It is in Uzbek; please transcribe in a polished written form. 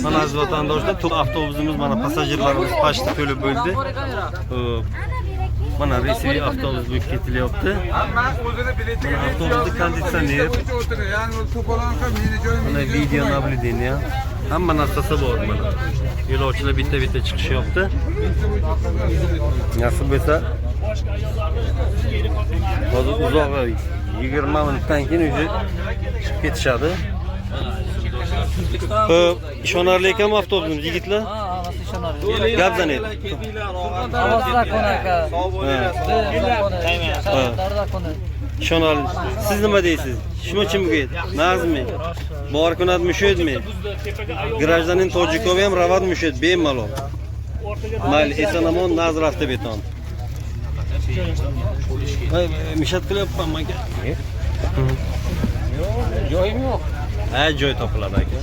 Mana aziz vatandoshlar, avtobusimiz mana passajirlarimiz pashta to'lib bo'ldi. Mana reysiy avtobus bo'lib ketilyapti. Mana avtobusda konditsioner. Mana video naблюдение. Hamma narsasi bor mana. Yo'lovchilar bitta-bitta chiqishyapti. Nasib bo'lsa hozir uzog'i 20 minutdan keyin o'zi chiqib ketishadi. Ishonarli ekanmi avtobusimiz yigitlar? Gap zanaydi. Ishonarli. Siz nima deysiz? Shuncha uchun bo'lgan. Nazmi? Bor kunadmi shudmi? Grajdanin Tojikov ham ravadmi shud bemalol. Mayli, eson-omon Nazr avtobeton. Mishat qilyapman manga. Joyim yo'q. Ha, joy topiladi aka.